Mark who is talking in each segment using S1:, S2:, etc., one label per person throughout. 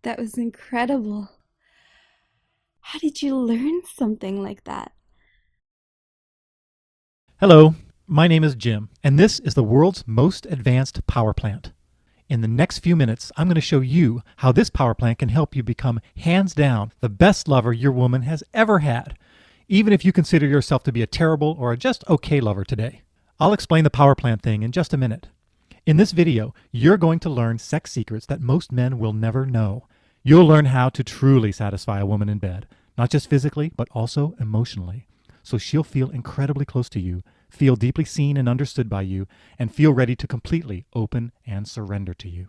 S1: That was incredible. How did you learn something like that?
S2: Hello, my name is Jim, and this is the world's most advanced power plant. In the next few minutes, I'm going to show you how this power plant can help you become, hands down, the best lover your woman has ever had, even if you consider yourself to be a terrible or a just okay lover today. I'll explain the power plant thing in just a minute. In this video, you're going to learn sex secrets that most men will never know. You'll learn how to truly satisfy a woman in bed, not just physically, but also emotionally. So she'll feel incredibly close to you, feel deeply seen and understood by you, and feel ready to completely open and surrender to you.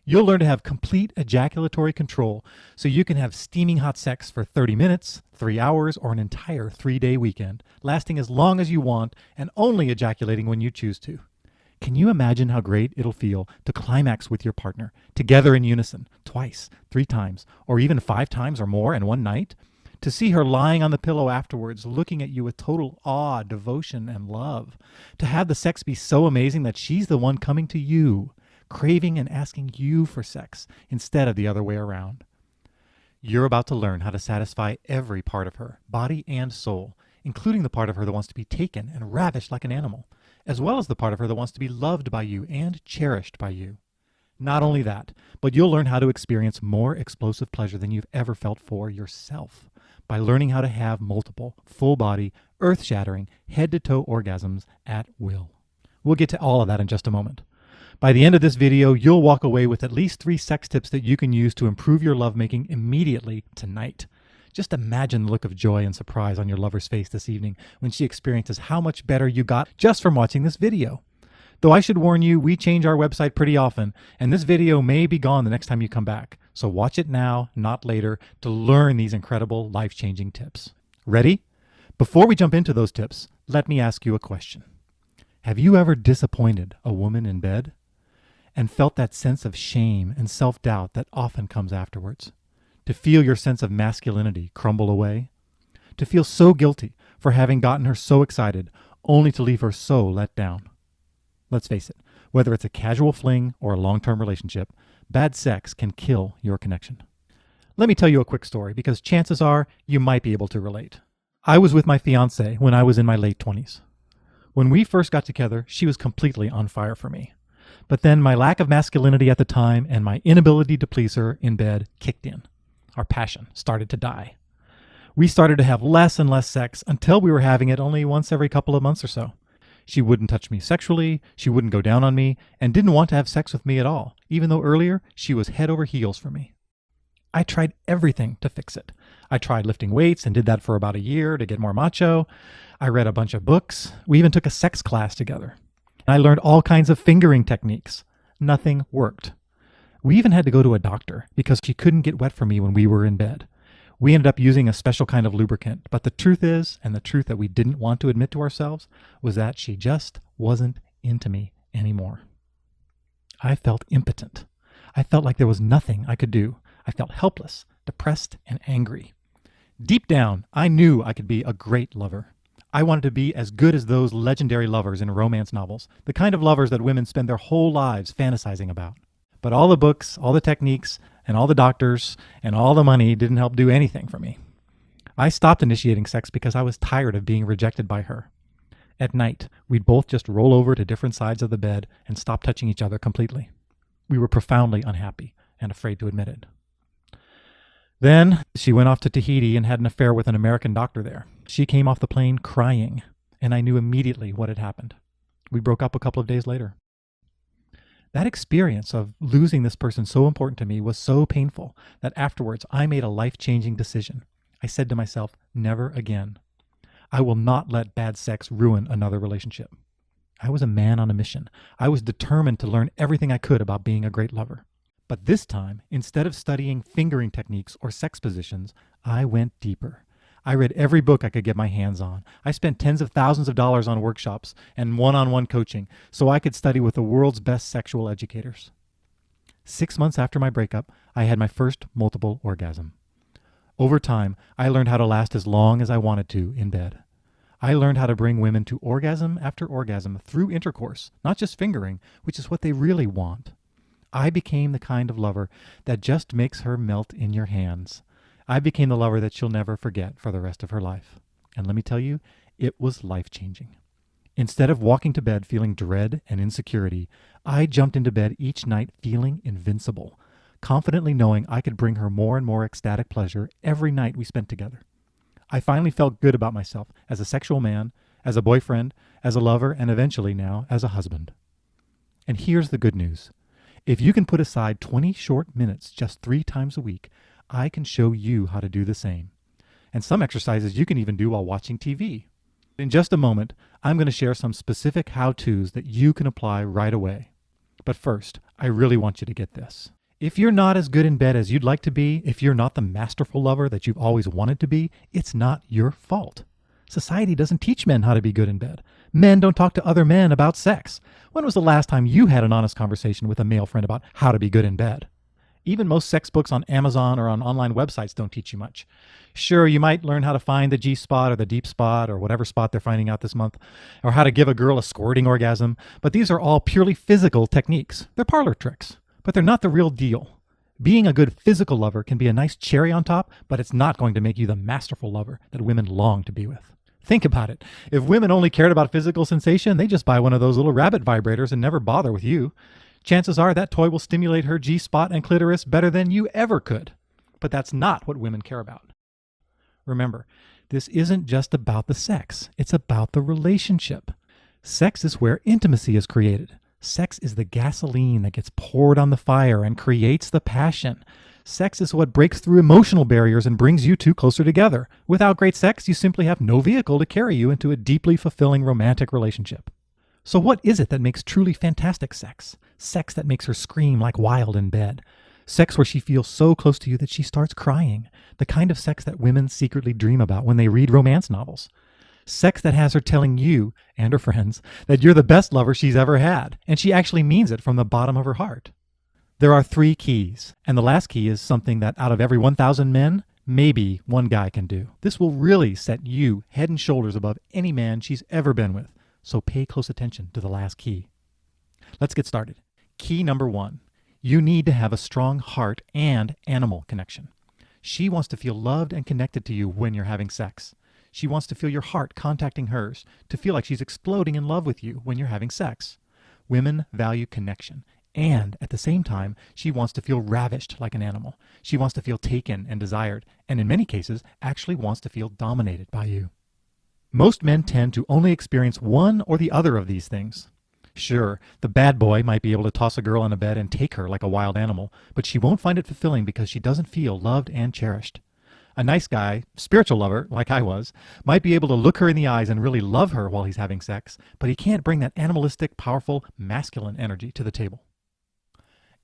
S2: You'll learn to have complete ejaculatory control so you can have steaming hot sex for 30 minutes, 3 hours, or an entire 3-day weekend, lasting as long as you want and only ejaculating when you choose to. Can you imagine how great it'll feel to climax with your partner, together in unison, twice, 3 times, or even 5 times or more in one night? To see her lying on the pillow afterwards, looking at you with total awe, devotion, and love. To have the sex be so amazing that she's the one coming to you, craving and asking you for sex instead of the other way around. You're about to learn how to satisfy every part of her, body and soul, including the part of her that wants to be taken and ravished like an animal, as well as the part of her that wants to be loved by you and cherished by you. Not only that, but you'll learn how to experience more explosive pleasure than you've ever felt for yourself by learning how to have multiple, full-body, earth-shattering, head-to-toe orgasms at will. We'll get to all of that in just a moment. By the end of this video, you'll walk away with at least 3 sex tips that you can use to improve your lovemaking immediately tonight. Just imagine the look of joy and surprise on your lover's face this evening when she experiences how much better you got just from watching this video. Though I should warn you, we change our website pretty often, and this video may be gone the next time you come back. So watch it now, not later, to learn these incredible life-changing tips. Ready? Before we jump into those tips, let me ask you a question. Have you ever disappointed a woman in bed and felt that sense of shame and self-doubt that often comes afterwards? To feel your sense of masculinity crumble away? To feel so guilty for having gotten her so excited, only to leave her so let down? Let's face it, whether it's a casual fling or a long-term relationship, bad sex can kill your connection. Let me tell you a quick story because chances are you might be able to relate. I was with my fiance when I was in my late 20s. When we first got together, she was completely on fire for me. But then my lack of masculinity at the time and my inability to please her in bed kicked in. Our passion started to die. We started to have less and less sex until we were having it only once every couple of months or so. She wouldn't touch me sexually, she wouldn't go down on me, and didn't want to have sex with me at all, even though earlier she was head over heels for me. I tried everything to fix it. I tried lifting weights and did that for about a year to get more macho. I read a bunch of books. We even took a sex class together. I learned all kinds of fingering techniques. Nothing worked. We even had to go to a doctor because she couldn't get wet for me when we were in bed. We ended up using a special kind of lubricant, but the truth is, and the truth that we didn't want to admit to ourselves, was that she just wasn't into me anymore. I felt impotent. I felt like there was nothing I could do. I felt helpless, depressed, and angry. Deep down, I knew I could be a great lover. I wanted to be as good as those legendary lovers in romance novels, the kind of lovers that women spend their whole lives fantasizing about. But all the books, all the techniques, and all the doctors, and all the money didn't help do anything for me. I stopped initiating sex because I was tired of being rejected by her. At night, we'd both just roll over to different sides of the bed and stop touching each other completely. We were profoundly unhappy and afraid to admit it. Then she went off to Tahiti and had an affair with an American doctor there. She came off the plane crying, and I knew immediately what had happened. We broke up a couple of days later. That experience of losing this person so important to me was so painful that afterwards I made a life-changing decision. I said to myself, never again. I will not let bad sex ruin another relationship. I was a man on a mission. I was determined to learn everything I could about being a great lover. But this time, instead of studying fingering techniques or sex positions, I went deeper. I read every book I could get my hands on. I spent tens of thousands of dollars on workshops and one-on-one coaching so I could study with the world's best sexual educators. 6 months after my breakup, I had my first multiple orgasm. Over time, I learned how to last as long as I wanted to in bed. I learned how to bring women to orgasm after orgasm through intercourse, not just fingering, which is what they really want. I became the kind of lover that just makes her melt in your hands. I became the lover that she'll never forget for the rest of her life. And let me tell you, it was life-changing. Instead of walking to bed feeling dread and insecurity, I jumped into bed each night feeling invincible, confidently knowing I could bring her more and more ecstatic pleasure every night we spent together. I finally felt good about myself as a sexual man, as a boyfriend, as a lover, and eventually now as a husband. And here's the good news. If you can put aside 20 short minutes just 3 times a week, I can show you how to do the same. And some exercises you can even do while watching TV. In just a moment, I'm going to share some specific how-tos that you can apply right away. But first, I really want you to get this. If you're not as good in bed as you'd like to be, if you're not the masterful lover that you've always wanted to be, it's not your fault. Society doesn't teach men how to be good in bed. Men don't talk to other men about sex. When was the last time you had an honest conversation with a male friend about how to be good in bed? Even most sex books on Amazon or on online websites don't teach you much. Sure, you might learn how to find the G spot or the deep spot or whatever spot they're finding out this month, or how to give a girl a squirting orgasm, but these are all purely physical techniques. They're parlor tricks, but they're not the real deal. Being a good physical lover can be a nice cherry on top, but it's not going to make you the masterful lover that women long to be with. Think about it. If women only cared about physical sensation, they just buy one of those little rabbit vibrators and never bother with you. Chances are that toy will stimulate her G-spot and clitoris better than you ever could. But that's not what women care about. Remember, this isn't just about the sex. It's about the relationship. Sex is where intimacy is created. Sex is the gasoline that gets poured on the fire and creates the passion. Sex is what breaks through emotional barriers and brings you two closer together. Without great sex, you simply have no vehicle to carry you into a deeply fulfilling romantic relationship. So what is it that makes truly fantastic sex? Sex that makes her scream like wild in bed. Sex where she feels so close to you that she starts crying. The kind of sex that women secretly dream about when they read romance novels. Sex that has her telling you and her friends that you're the best lover she's ever had, and she actually means it from the bottom of her heart. There are 3 keys, and the last key is something that out of every 1,000 men, maybe one guy can do. This will really set you head and shoulders above any man she's ever been with. So pay close attention to the last key. Let's get started. Key number 1. You need to have a strong heart and animal connection. She wants to feel loved and connected to you when you're having sex. She wants to feel your heart contacting hers, to feel like she's exploding in love with you when you're having sex. Women value connection, and at the same time, she wants to feel ravished like an animal. She wants to feel taken and desired, and in many cases, actually wants to feel dominated by you. Most men tend to only experience one or the other of these things. Sure, the bad boy might be able to toss a girl on a bed and take her like a wild animal, but she won't find it fulfilling because she doesn't feel loved and cherished. A nice guy, spiritual lover, like I was, might be able to look her in the eyes and really love her while he's having sex, but he can't bring that animalistic, powerful, masculine energy to the table.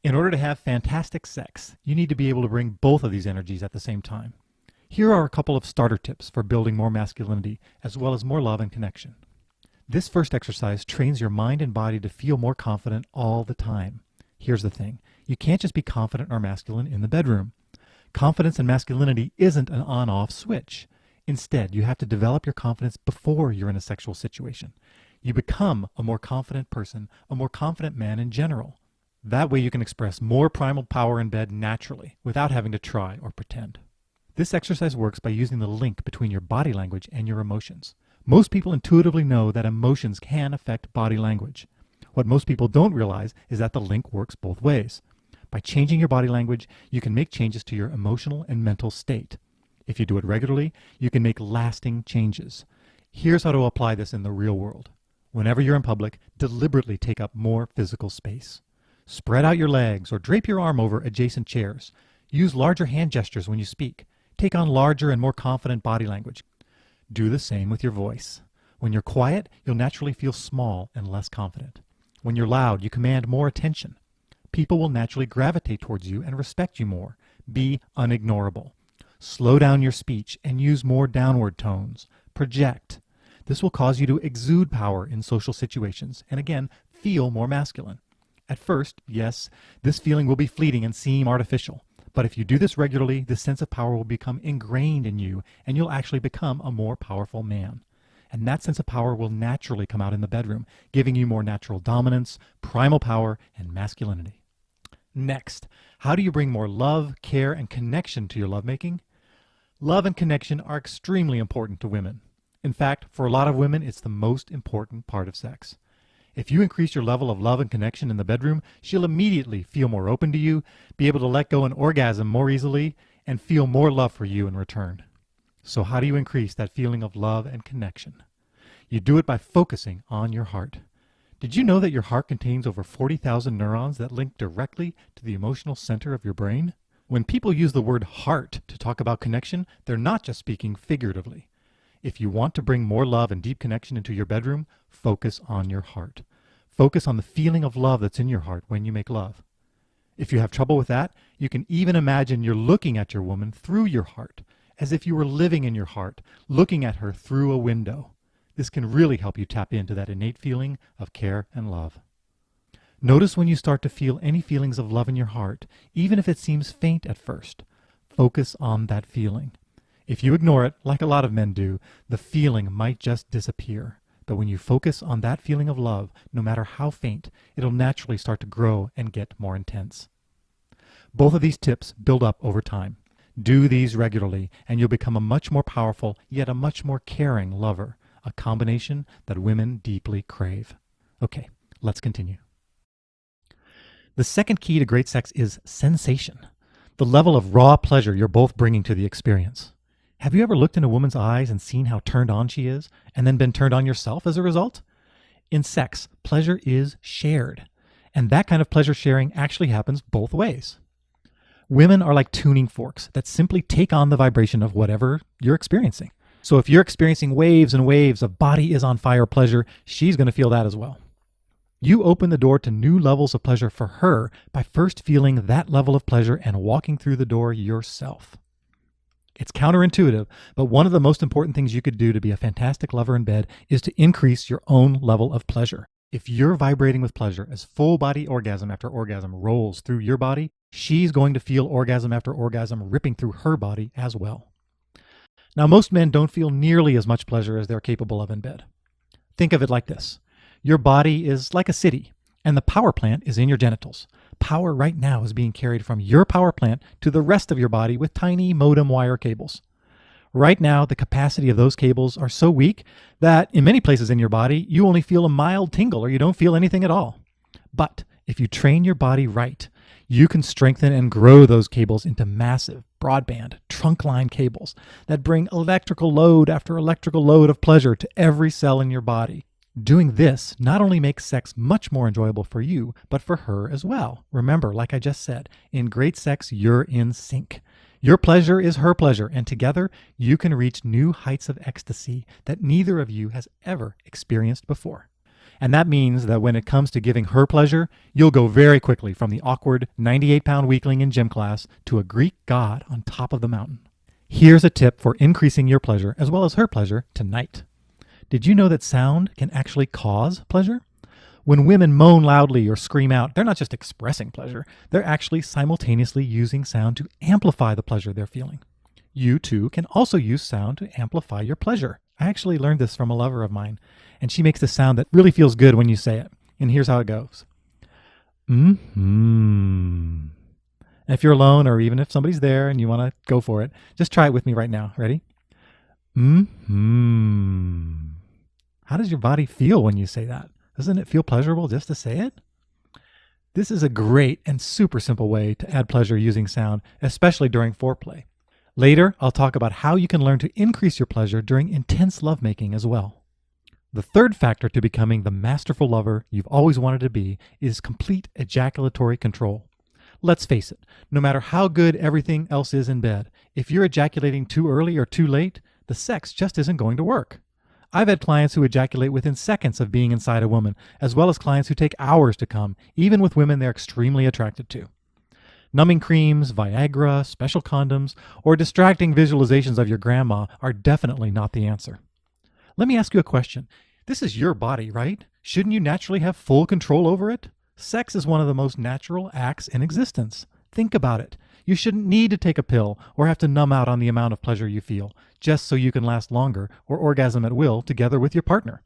S2: In order to have fantastic sex, you need to be able to bring both of these energies at the same time. Here are a couple of starter tips for building more masculinity, as well as more love and connection. This first exercise trains your mind and body to feel more confident all the time. Here's the thing. You can't just be confident or masculine in the bedroom. Confidence and masculinity isn't an on-off switch. Instead, you have to develop your confidence before you're in a sexual situation. You become a more confident person, a more confident man in general. That way you can express more primal power in bed naturally, without having to try or pretend. This exercise works by using the link between your body language and your emotions. Most people intuitively know that emotions can affect body language. What most people don't realize is that the link works both ways. By changing your body language, you can make changes to your emotional and mental state. If you do it regularly, you can make lasting changes. Here's how to apply this in the real world. Whenever you're in public, deliberately take up more physical space. Spread out your legs or drape your arm over adjacent chairs. Use larger hand gestures when you speak. Take on larger and more confident body language. Do the same with your voice. When you're quiet, you'll naturally feel small and less confident. When you're loud, you command more attention. People will naturally gravitate towards you and respect you more. Be unignorable. Slow down your speech and use more downward tones. Project. This will cause you to exude power in social situations and again, feel more masculine. At first, yes, this feeling will be fleeting and seem artificial. But if you do this regularly, this sense of power will become ingrained in you, and you'll actually become a more powerful man. And that sense of power will naturally come out in the bedroom, giving you more natural dominance, primal power, and masculinity. Next, how do you bring more love, care, and connection to your lovemaking? Love and connection are extremely important to women. In fact, for a lot of women, it's the most important part of sex. If you increase your level of love and connection in the bedroom, she'll immediately feel more open to you, be able to let go and orgasm more easily, and feel more love for you in return. So how do you increase that feeling of love and connection? You do it by focusing on your heart. Did you know that your heart contains over 40,000 neurons that link directly to the emotional center of your brain? When people use the word heart to talk about connection, they're not just speaking figuratively. If you want to bring more love and deep connection into your bedroom, focus on your heart. Focus on the feeling of love that's in your heart when you make love. If you have trouble with that, you can even imagine you're looking at your woman through your heart, as if you were living in your heart, looking at her through a window. This can really help you tap into that innate feeling of care and love. Notice when you start to feel any feelings of love in your heart, even if it seems faint at first. Focus on that feeling. If you ignore it, like a lot of men do, the feeling might just disappear. But when you focus on that feeling of love, no matter how faint, it'll naturally start to grow and get more intense. Both of these tips build up over time. Do these regularly, and you'll become a much more powerful, yet a much more caring lover, a combination that women deeply crave. Okay, let's continue. The second key to great sex is sensation, the level of raw pleasure you're both bringing to the experience. Have you ever looked in a woman's eyes and seen how turned on she is, and then been turned on yourself as a result? In sex, pleasure is shared, and that kind of pleasure sharing actually happens both ways. Women are like tuning forks that simply take on the vibration of whatever you're experiencing. So if you're experiencing waves and waves of body is on fire pleasure, she's going to feel that as well. You open the door to new levels of pleasure for her by first feeling that level of pleasure and walking through the door yourself. It's counterintuitive, but one of the most important things you could do to be a fantastic lover in bed is to increase your own level of pleasure. If you're vibrating with pleasure as full body orgasm after orgasm rolls through your body, she's going to feel orgasm after orgasm ripping through her body as well. Now, most men don't feel nearly as much pleasure as they're capable of in bed. Think of it like this. Your body is like a city, and the power plant is in your genitals. Power right now is being carried from your power plant to the rest of your body with tiny modem wire cables. Right now, the capacity of those cables are so weak that in many places in your body, you only feel a mild tingle or you don't feel anything at all. But if you train your body right, you can strengthen and grow those cables into massive, broadband, trunk line cables that bring electrical load after electrical load of pleasure to every cell in your body. Doing this not only makes sex much more enjoyable for you, but for her as well. Remember, like I just said, in great sex, you're in sync. Your pleasure is her pleasure, and together you can reach new heights of ecstasy that neither of you has ever experienced before. And that means that when it comes to giving her pleasure, you'll go very quickly from the awkward 98-pound weakling in gym class to a Greek god on top of the mountain. Here's a tip for increasing your pleasure as well as her pleasure tonight. Did you know that sound can actually cause pleasure? When women moan loudly or scream out, they're not just expressing pleasure, they're actually simultaneously using sound to amplify the pleasure they're feeling. You too can also use sound to amplify your pleasure. I actually learned this from a lover of mine, and she makes this sound that really feels good when you say it. And here's how it goes. Mm-hmm. And if you're alone or even if somebody's there and you want to go for it, just try it with me right now. Ready? Mm-hmm. How does your body feel when you say that? Doesn't it feel pleasurable just to say it? This is a great and super simple way to add pleasure using sound, especially during foreplay. Later, I'll talk about how you can learn to increase your pleasure during intense lovemaking as well. The third factor to becoming the masterful lover you've always wanted to be is complete ejaculatory control. Let's face it, no matter how good everything else is in bed, if you're ejaculating too early or too late, the sex just isn't going to work. I've had clients who ejaculate within seconds of being inside a woman, as well as clients who take hours to come, even with women they're extremely attracted to. Numbing creams, Viagra, special condoms, or distracting visualizations of your grandma are definitely not the answer. Let me ask you a question. This is your body, right? Shouldn't you naturally have full control over it? Sex is one of the most natural acts in existence. Think about it. You shouldn't need to take a pill or have to numb out on the amount of pleasure you feel, just so you can last longer or orgasm at will together with your partner.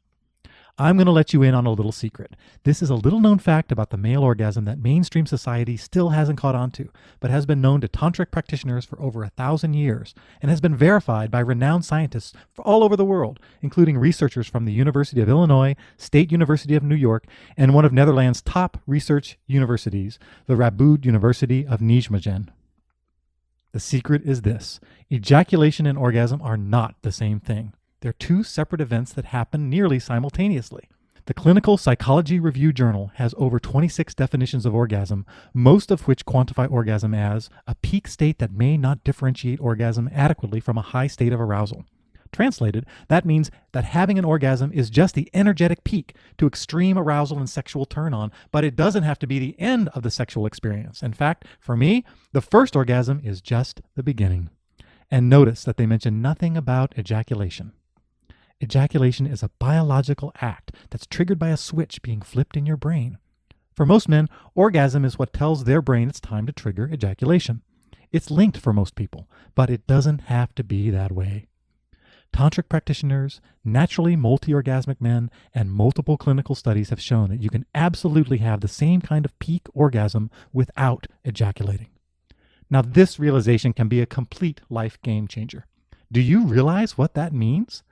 S2: I'm going to let you in on a little secret. This is a little known fact about the male orgasm that mainstream society still hasn't caught on to, but has been known to tantric practitioners for over 1,000 years and has been verified by renowned scientists all over the world, including researchers from the University of Illinois, State University of New York, and one of Netherlands' top research universities, the Radboud University of Nijmegen. The secret is this: ejaculation and orgasm are not the same thing. They're two separate events that happen nearly simultaneously. The Clinical Psychology Review Journal has over 26 definitions of orgasm, most of which quantify orgasm as a peak state that may not differentiate orgasm adequately from a high state of arousal. Translated, that means that having an orgasm is just the energetic peak to extreme arousal and sexual turn-on, but it doesn't have to be the end of the sexual experience. In fact, for me, the first orgasm is just the beginning. And notice that they mention nothing about ejaculation. Ejaculation is a biological act that's triggered by a switch being flipped in your brain. For most men, orgasm is what tells their brain it's time to trigger ejaculation. It's linked for most people, but it doesn't have to be that way. Tantric practitioners, naturally multi-orgasmic men, and multiple clinical studies have shown that you can absolutely have the same kind of peak orgasm without ejaculating. Now, this realization can be a complete life game changer. Do you realize what that means?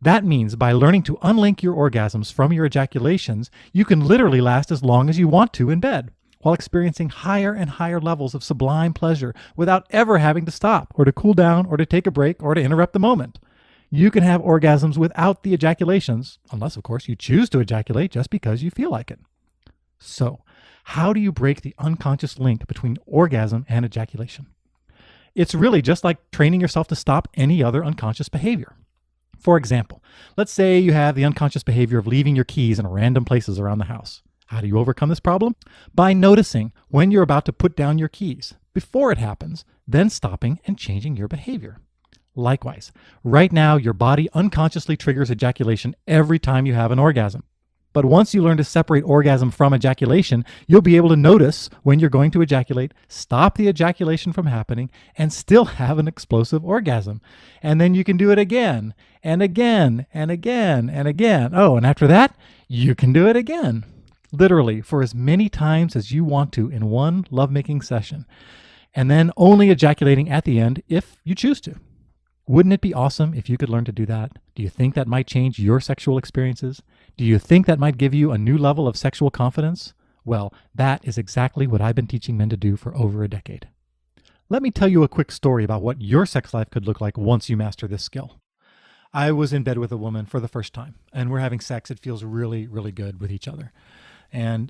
S2: That means by learning to unlink your orgasms from your ejaculations, you can literally last as long as you want to in bed, while experiencing higher and higher levels of sublime pleasure without ever having to stop, or to cool down, or to take a break, or to interrupt the moment. You can have orgasms without the ejaculations, unless, of course, you choose to ejaculate just because you feel like it. So, how do you break the unconscious link between orgasm and ejaculation? It's really just like training yourself to stop any other unconscious behavior. For example, let's say you have the unconscious behavior of leaving your keys in random places around the house. How do you overcome this problem? By noticing when you're about to put down your keys before it happens, then stopping and changing your behavior. Likewise, right now your body unconsciously triggers ejaculation every time you have an orgasm. But once you learn to separate orgasm from ejaculation, you'll be able to notice when you're going to ejaculate, stop the ejaculation from happening, and still have an explosive orgasm. And then you can do it again, and again, and again, and again. Oh, and after that, you can do it again. Literally, for as many times as you want to in one lovemaking session. And then only ejaculating at the end if you choose to. Wouldn't it be awesome if you could learn to do that? Do you think that might change your sexual experiences? Do you think that might give you a new level of sexual confidence? Well, that is exactly what I've been teaching men to do for over a decade. Let me tell you a quick story about what your sex life could look like once you master this skill. I was in bed with a woman for the first time, and we're having sex. It feels really, really good with each other. And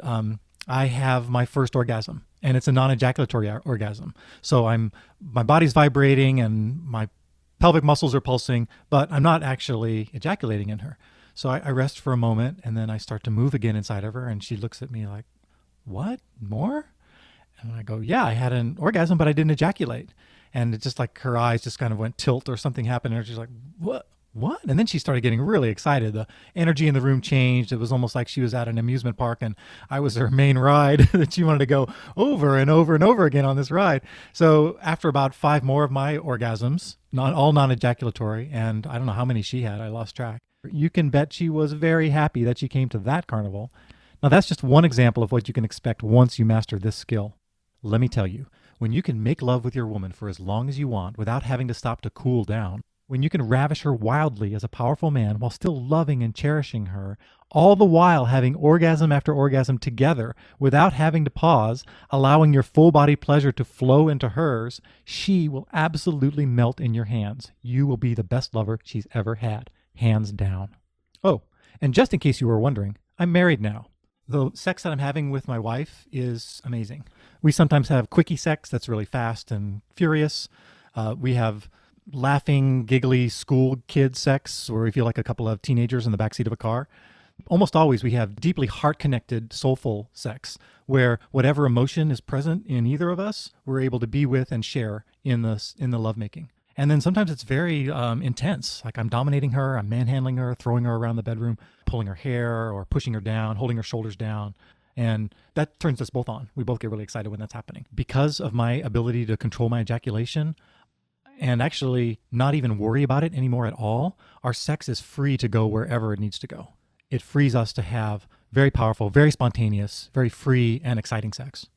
S2: I have my first orgasm, and it's a non-ejaculatory orgasm. So my body's vibrating and my pelvic muscles are pulsing, but I'm not actually ejaculating in her. So I rest for a moment, and then I start to move again inside of her, and she looks at me like, what? More? And I go, yeah, I had an orgasm, but I didn't ejaculate. And it just like her eyes just kind of went tilt or something happened, and she's like, what? What? And then she started getting really excited. The energy in the room changed. It was almost like she was at an amusement park and I was her main ride that she wanted to go over and over and over again on this ride. So after about 5 more of my orgasms, all non-ejaculatory, and I don't know how many she had, I lost track. You can bet she was very happy that she came to that carnival. Now that's just one example of what you can expect once you master this skill. Let me tell you, when you can make love with your woman for as long as you want without having to stop to cool down, when you can ravish her wildly as a powerful man while still loving and cherishing her, all the while having orgasm after orgasm together without having to pause, allowing your full body pleasure to flow into hers, she will absolutely melt in your hands. You will be the best lover she's ever had, hands down. Oh, and just in case you were wondering, I'm married now. The sex that I'm having with my wife is amazing. We sometimes have quickie sex that's really fast and furious. We have laughing, giggly school kid sex where we feel like a couple of teenagers in the backseat of a car. Almost always we have deeply heart-connected, soulful sex where whatever emotion is present in either of us, we're able to be with and share in the lovemaking. And then sometimes it's very intense. Like I'm dominating her, I'm manhandling her, throwing her around the bedroom, pulling her hair or pushing her down, holding her shoulders down. And that turns us both on. We both get really excited when that's happening. Because of my ability to control my ejaculation, and actually not even worry about it anymore at all, our sex is free to go wherever it needs to go. It frees us to have very powerful, very spontaneous, very free and exciting sex.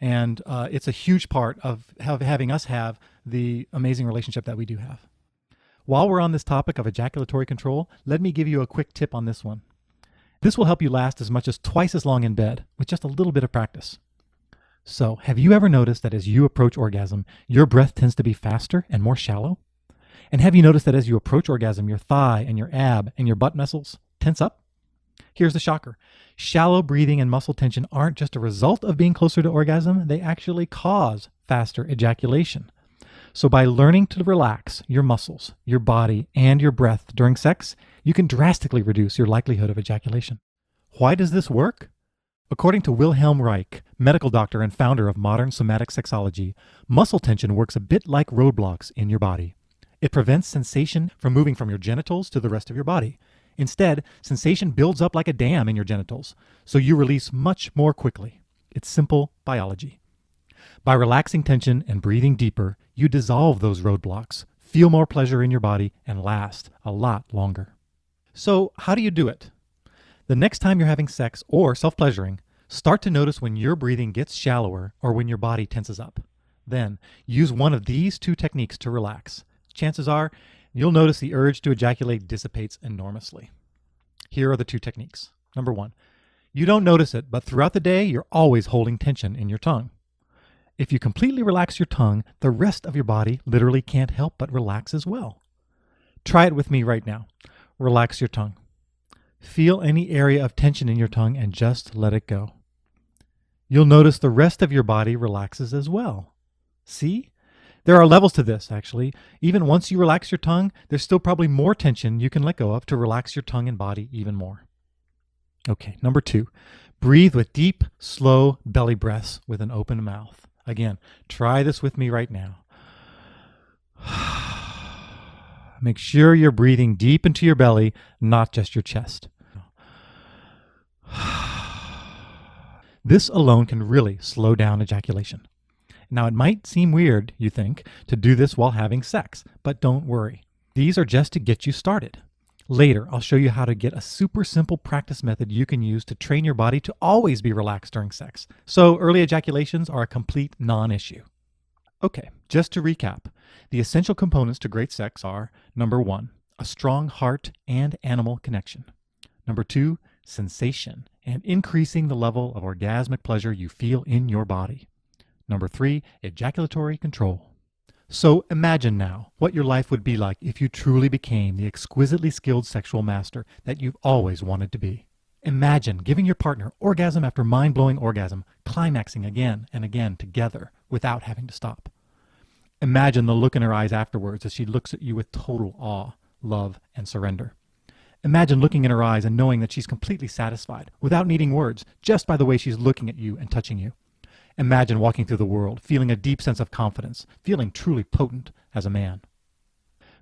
S2: And it's a huge part of having us have the amazing relationship that we do have. While we're on this topic of ejaculatory control, let me give you a quick tip on this one. This will help you last as much as twice as long in bed with just a little bit of practice. So, have you ever noticed that as you approach orgasm, your breath tends to be faster and more shallow? And have you noticed that as you approach orgasm, your thigh and your ab and your butt muscles tense up? Here's the shocker. Shallow breathing and muscle tension aren't just a result of being closer to orgasm, they actually cause faster ejaculation. So by learning to relax your muscles, your body, and your breath during sex, you can drastically reduce your likelihood of ejaculation. Why does this work? According to Wilhelm Reich, medical doctor and founder of modern somatic sexology, muscle tension works a bit like roadblocks in your body. It prevents sensation from moving from your genitals to the rest of your body. Instead, sensation builds up like a dam in your genitals, so you release much more quickly. It's simple biology. By relaxing tension and breathing deeper, you dissolve those roadblocks, feel more pleasure in your body, and last a lot longer. So, how do you do it? The next time you're having sex or self-pleasuring, start to notice when your breathing gets shallower or when your body tenses up. Then, use one of these two techniques to relax. Chances are, you'll notice the urge to ejaculate dissipates enormously. Here are the two techniques. Number one, you don't notice it, but throughout the day, you're always holding tension in your tongue. If you completely relax your tongue, the rest of your body literally can't help but relax as well. Try it with me right now. Relax your tongue. Feel any area of tension in your tongue and just let it go. You'll notice the rest of your body relaxes as well. See? There are levels to this, actually. Even once you relax your tongue, there's still probably more tension you can let go of to relax your tongue and body even more. Okay, number two, breathe with deep, slow belly breaths with an open mouth. Again, try this with me right now. Make sure you're breathing deep into your belly, not just your chest. This alone can really slow down ejaculation. Now, it might seem weird, you think, to do this while having sex, but don't worry. These are just to get you started. Later, I'll show you how to get a super simple practice method you can use to train your body to always be relaxed during sex. So early ejaculations are a complete non-issue. Okay, just to recap, the essential components to great sex are, number one, a strong heart and animal connection. Number two, sensation and increasing the level of orgasmic pleasure you feel in your body. Number three, ejaculatory control. So imagine now what your life would be like if you truly became the exquisitely skilled sexual master that you've always wanted to be. Imagine giving your partner orgasm after mind-blowing orgasm, climaxing again and again together without having to stop. Imagine the look in her eyes afterwards as she looks at you with total awe, love, and surrender. Imagine looking in her eyes and knowing that she's completely satisfied without needing words, just by the way she's looking at you and touching you. Imagine walking through the world, feeling a deep sense of confidence, feeling truly potent as a man.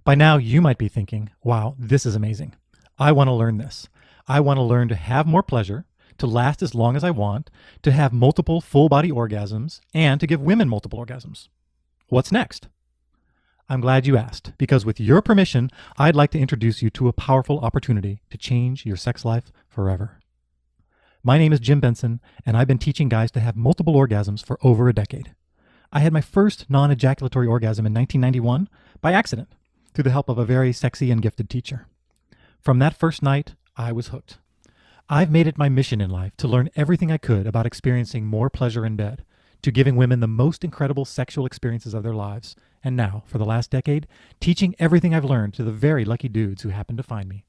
S2: By now, you might be thinking, wow, this is amazing. I want to learn this. I want to learn to have more pleasure, to last as long as I want, to have multiple full-body orgasms, and to give women multiple orgasms. What's next? I'm glad you asked, because with your permission, I'd like to introduce you to a powerful opportunity to change your sex life forever. My name is Jim Benson, and I've been teaching guys to have multiple orgasms for over a decade. I had my first non-ejaculatory orgasm in 1991 by accident, through the help of a very sexy and gifted teacher. From that first night, I was hooked. I've made it my mission in life to learn everything I could about experiencing more pleasure in bed, to giving women the most incredible sexual experiences of their lives, and now, for the last decade, teaching everything I've learned to the very lucky dudes who happen to find me.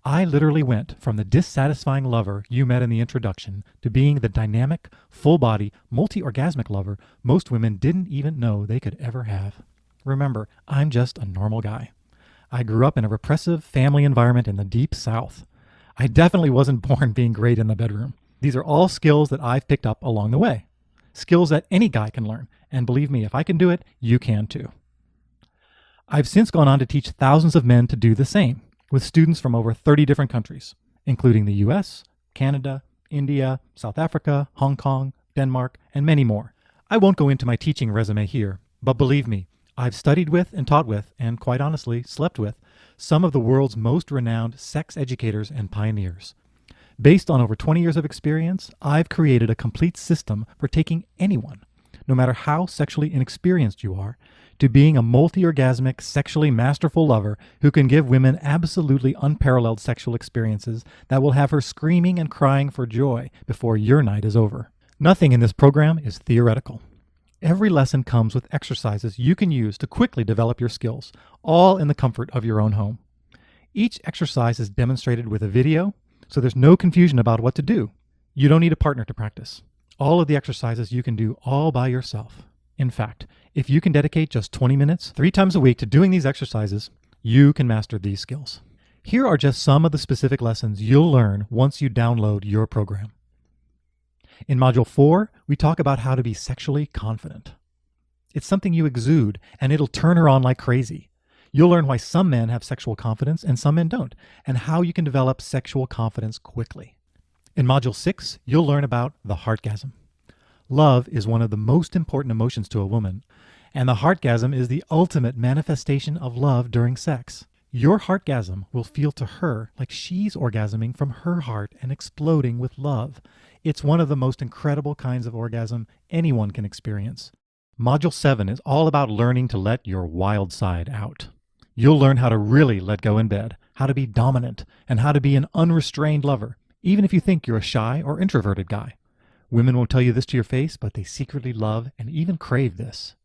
S2: I literally went from the dissatisfying lover you met in the introduction to being the dynamic, full-body, multi-orgasmic lover most women didn't even know they could ever have. Remember, I'm just a normal guy. I grew up in a repressive family environment in the Deep South. I definitely wasn't born being great in the bedroom. These are all skills that I've picked up along the way. Skills that any guy can learn, and believe me, if I can do it, you can too. I've since gone on to teach thousands of men to do the same, with students from over 30 different countries, including the US, Canada, India, South Africa, Hong Kong, Denmark, and many more. I won't go into my teaching resume here, but believe me, I've studied with and taught with, and quite honestly, slept with, some of the world's most renowned sex educators and pioneers. Based on over 20 years of experience, I've created a complete system for taking anyone, no matter how sexually inexperienced you are, to being a multi-orgasmic, sexually masterful lover who can give women absolutely unparalleled sexual experiences that will have her screaming and crying for joy before your night is over. Nothing in this program is theoretical. Every lesson comes with exercises you can use to quickly develop your skills, all in the comfort of your own home. Each exercise is demonstrated with a video, so there's no confusion about what to do. You don't need a partner to practice. All of the exercises you can do all by yourself. In fact, if you can dedicate just 20 minutes 3 times a week to doing these exercises, you can master these skills. Here are just some of the specific lessons you'll learn once you download your program. In Module 4, we talk about how to be sexually confident. It's something you exude, and it'll turn her on like crazy. You'll learn why some men have sexual confidence and some men don't, and how you can develop sexual confidence quickly. In Module 6, you'll learn about the heartgasm. Love is one of the most important emotions to a woman, and the heartgasm is the ultimate manifestation of love during sex. Your heartgasm will feel to her like she's orgasming from her heart and exploding with love. It's one of the most incredible kinds of orgasm anyone can experience. Module 7 is all about learning to let your wild side out. You'll learn how to really let go in bed, how to be dominant, and how to be an unrestrained lover, even if you think you're a shy or introverted guy. Women won't tell you this to your face, but they secretly love and even crave this.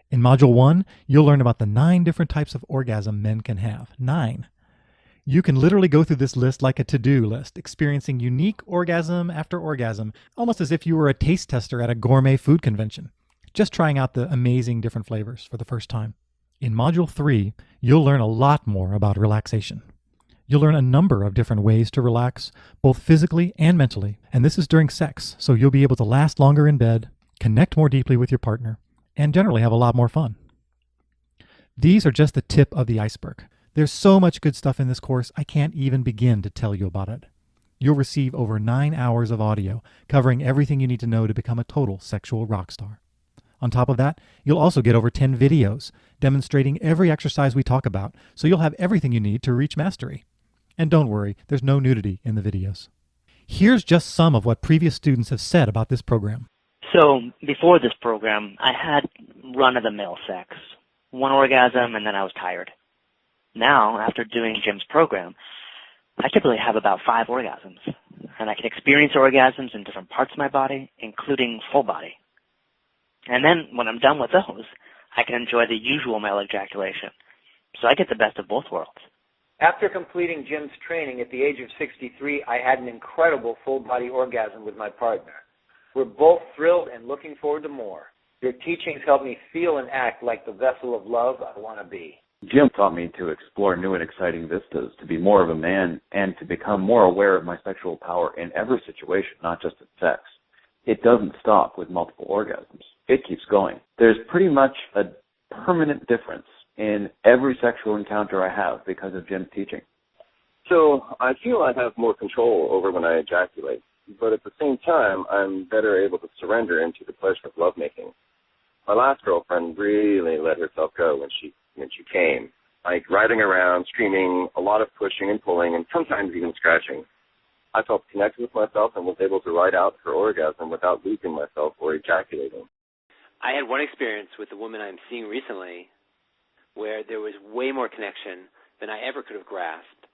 S2: In Module 1, you'll learn about the 9 different types of orgasm men can have. 9. You can literally go through this list like a to-do list, experiencing unique orgasm after orgasm, almost as if you were a taste tester at a gourmet food convention, just trying out the amazing different flavors for the first time. In Module 3, you'll learn a lot more about relaxation. You'll learn a number of different ways to relax, both physically and mentally, and this is during sex, so you'll be able to last longer in bed, connect more deeply with your partner, and generally have a lot more fun. These are just the tip of the iceberg. There's so much good stuff in this course, I can't even begin to tell you about it. You'll receive over 9 hours of audio covering everything you need to know to become a total sexual rock star. On top of that, you'll also get over 10 videos demonstrating every exercise we talk about, so you'll have everything you need to reach mastery. And don't worry, there's no nudity in the videos. Here's just some of what previous students have said about this program.
S3: So before this program, I had run-of-the-mill sex. 1 orgasm, and then I was tired. Now, after doing Jim's program, I typically have about 5 orgasms, and I can experience orgasms in different parts of my body, including full body. And then, when I'm done with those, I can enjoy the usual male ejaculation. So I get the best of both worlds.
S4: After completing Jim's training at the age of 63, I had an incredible full-body orgasm with my partner. We're both thrilled and looking forward to more. Your teachings help me feel and act like the vessel of love I want to be.
S5: Jim taught me to explore new and exciting vistas, to be more of a man, and to become more aware of my sexual power in every situation, not just in sex. It doesn't stop with multiple orgasms. It keeps going. There's pretty much a permanent difference in every sexual encounter I have because of Jim's teaching.
S6: So I feel I have more control over when I ejaculate, but at the same time, I'm better able to surrender into the pleasure of lovemaking. My last girlfriend really let herself go when she came, like riding around, screaming, a lot of pushing and pulling, and sometimes even scratching. I felt connected with myself and was able to ride out her orgasm without losing myself or ejaculating.
S7: I had one experience with the woman I'm seeing recently where there was way more connection than I ever could have grasped.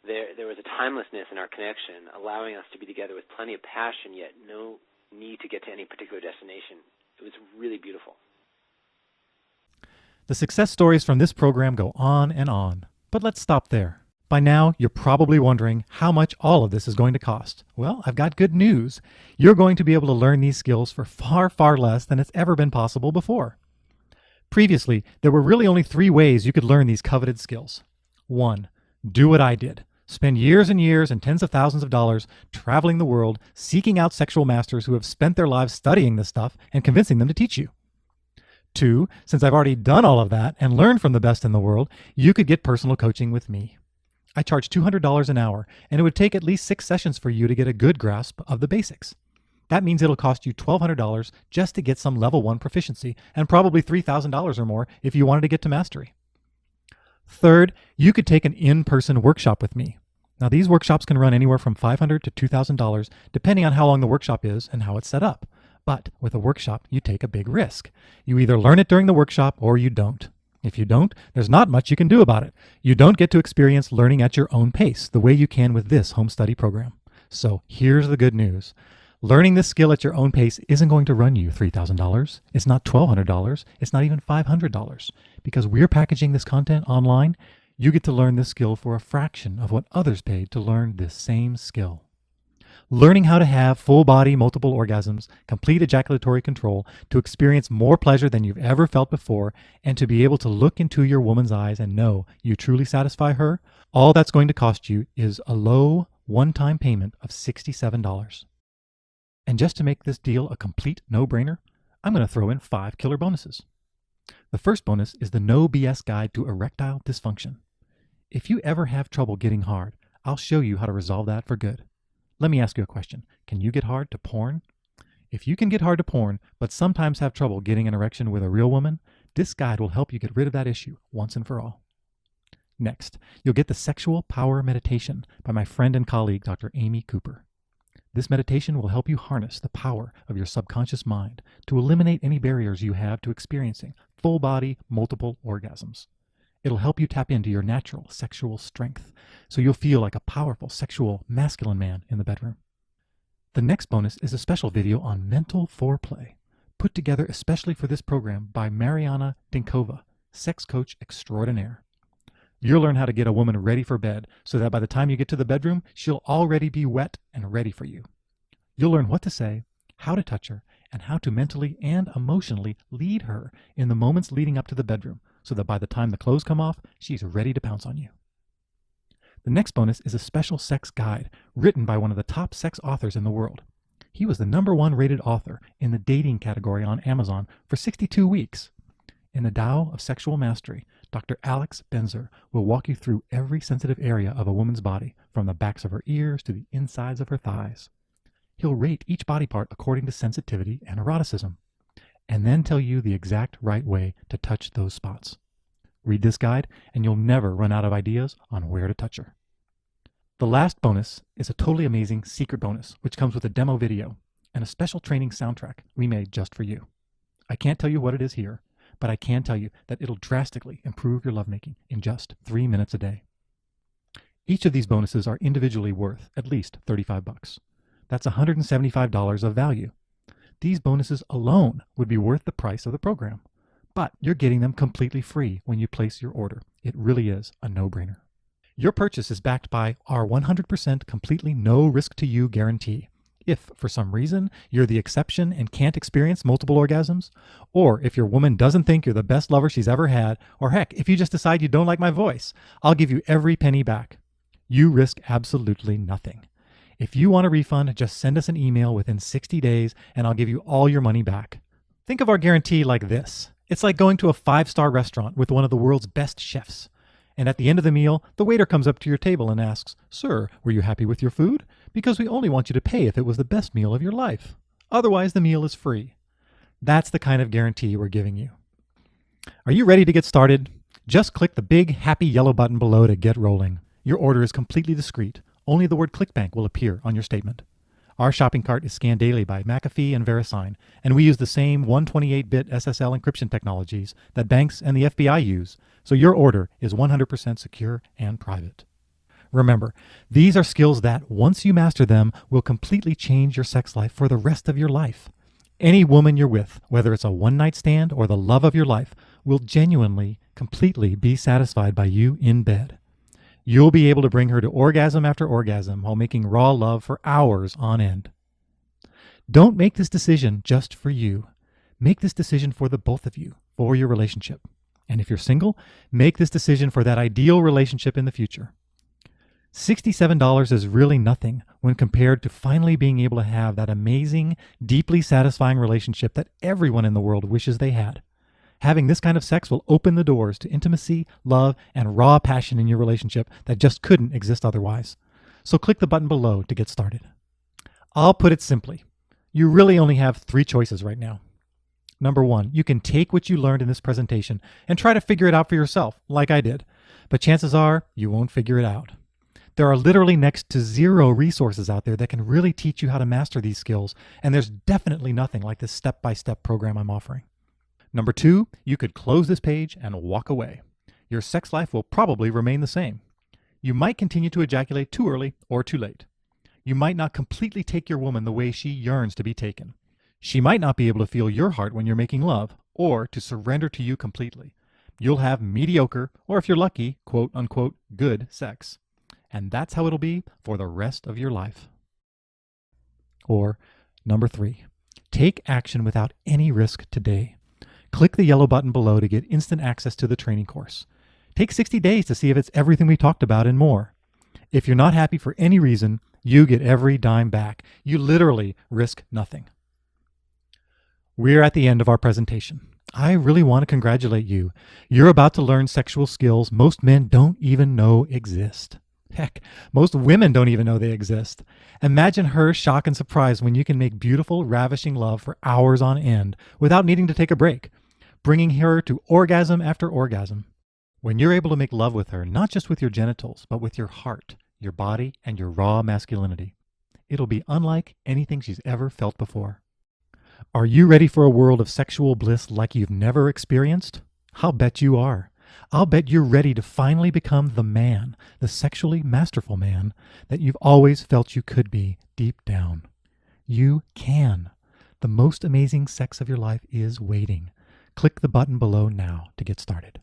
S7: There was a timelessness in our connection, allowing us to be together with plenty of passion, yet no need to get to any particular destination. It was really beautiful.
S2: The success stories from this program go on, but let's stop there. By now, you're probably wondering how much all of this is going to cost. Well, I've got good news. You're going to be able to learn these skills for far, far less than it's ever been possible before. Previously, there were really only 3 ways you could learn these coveted skills. 1. Do what I did. Spend years and years and tens of thousands of dollars traveling the world, seeking out sexual masters who have spent their lives studying this stuff and convincing them to teach you. 2, since I've already done all of that and learned from the best in the world, you could get personal coaching with me. I charge $200 an hour, and it would take at least 6 sessions for you to get a good grasp of the basics. That means it'll cost you $1,200 just to get some level 1 proficiency, and probably $3,000 or more if you wanted to get to mastery. Third, you could take an in-person workshop with me. Now, these workshops can run anywhere from $500 to $2,000, depending on how long the workshop is and how it's set up. But with a workshop, you take a big risk. You either learn it during the workshop or you don't. If you don't, there's not much you can do about it. You don't get to experience learning at your own pace, the way you can with this home study program. So here's the good news. Learning this skill at your own pace isn't going to run you $3,000. It's not $1,200. It's not even $500. Because we're packaging this content online, you get to learn this skill for a fraction of what others paid to learn this same skill. Learning how to have full body multiple orgasms, complete ejaculatory control, to experience more pleasure than you've ever felt before, and to be able to look into your woman's eyes and know you truly satisfy her, all that's going to cost you is a low one-time payment of $67. And just to make this deal a complete no-brainer, I'm going to throw in 5 killer bonuses. The first bonus is the No BS Guide to Erectile Dysfunction. If you ever have trouble getting hard, I'll show you how to resolve that for good. Let me ask you a question. Can you get hard to porn? If you can get hard to porn, but sometimes have trouble getting an erection with a real woman, this guide will help you get rid of that issue once and for all. Next, you'll get the Sexual Power Meditation by my friend and colleague, Dr. Amy Cooper. This meditation will help you harness the power of your subconscious mind to eliminate any barriers you have to experiencing full body multiple orgasms. It'll help you tap into your natural sexual strength, so you'll feel like a powerful sexual masculine man in the bedroom. The next bonus is a special video on mental foreplay, put together especially for this program by Mariana Dinkova, sex coach extraordinaire. You'll learn how to get a woman ready for bed so that by the time you get to the bedroom, she'll already be wet and ready for you. You'll learn what to say, how to touch her, and how to mentally and emotionally lead her in the moments leading up to the bedroom, so that by the time the clothes come off, she's ready to pounce on you. The next bonus is a special sex guide written by one of the top sex authors in the world. He was the #1 rated author in the dating category on Amazon for 62 weeks. In the Tao of Sexual Mastery, Dr. Alex Benzer will walk you through every sensitive area of a woman's body, from the backs of her ears to the insides of her thighs. He'll rate each body part according to sensitivity and eroticism, and then tell you the exact right way to touch those spots. Read this guide, and you'll never run out of ideas on where to touch her. The last bonus is a totally amazing secret bonus, which comes with a demo video and a special training soundtrack we made just for you. I can't tell you what it is here, but I can tell you that it'll drastically improve your lovemaking in just 3 minutes a day. Each of these bonuses are individually worth at least $35. That's $175 of value. These bonuses alone would be worth the price of the program, but you're getting them completely free when you place your order. It really is a no-brainer. Your purchase is backed by our 100% completely no risk to you guarantee. If, for some reason, you're the exception and can't experience multiple orgasms, or if your woman doesn't think you're the best lover she's ever had, or heck, if you just decide you don't like my voice, I'll give you every penny back. You risk absolutely nothing. If you want a refund, just send us an email within 60 days and I'll give you all your money back. Think of our guarantee like this. It's like going to a 5-star restaurant with one of the world's best chefs. And at the end of the meal, the waiter comes up to your table and asks, "Sir, were you happy with your food? Because we only want you to pay if it was the best meal of your life. Otherwise, the meal is free." That's the kind of guarantee we're giving you. Are you ready to get started? Just click the big happy yellow button below to get rolling. Your order is completely discreet. Only the word ClickBank will appear on your statement. Our shopping cart is scanned daily by McAfee and VeriSign, and we use the same 128-bit SSL encryption technologies that banks and the FBI use, so your order is 100% secure and private. Remember, these are skills that, once you master them, will completely change your sex life for the rest of your life. Any woman you're with, whether it's a one-night stand or the love of your life, will genuinely, completely be satisfied by you in bed. You'll be able to bring her to orgasm after orgasm while making raw love for hours on end. Don't make this decision just for you. Make this decision for the both of you, for your relationship. And if you're single, make this decision for that ideal relationship in the future. $67 is really nothing when compared to finally being able to have that amazing, deeply satisfying relationship that everyone in the world wishes they had. Having this kind of sex will open the doors to intimacy, love, and raw passion in your relationship that just couldn't exist otherwise. So click the button below to get started. I'll put it simply. You really only have 3 choices right now. Number 1, you can take what you learned in this presentation and try to figure it out for yourself, like I did. but chances are you won't figure it out. There are literally next to zero resources out there that can really teach you how to master these skills, and there's definitely nothing like this step-by-step program I'm offering. Number 2, you could close this page and walk away. Your sex life will probably remain the same. You might continue to ejaculate too early or too late. You might not completely take your woman the way she yearns to be taken. She might not be able to feel your heart when you're making love or to surrender to you completely. You'll have mediocre, or if you're lucky, quote unquote, good sex. And that's how it'll be for the rest of your life. Or number 3, take action without any risk today. Click the yellow button below to get instant access to the training course. Take 60 days to see if it's everything we talked about and more. If you're not happy for any reason, you get every dime back. You literally risk nothing. We're at the end of our presentation. I really want to congratulate you. You're about to learn sexual skills most men don't even know exist. Heck, most women don't even know they exist. Imagine her shock and surprise when you can make beautiful, ravishing love for hours on end without needing to take a break, bringing her to orgasm after orgasm. When you're able to make love with her, not just with your genitals, but with your heart, your body, and your raw masculinity, it'll be unlike anything she's ever felt before. Are you ready for a world of sexual bliss like you've never experienced? I'll bet you are. I'll bet you're ready to finally become the man, the sexually masterful man that you've always felt you could be deep down. You can. The most amazing sex of your life is waiting. Click the button below now to get started.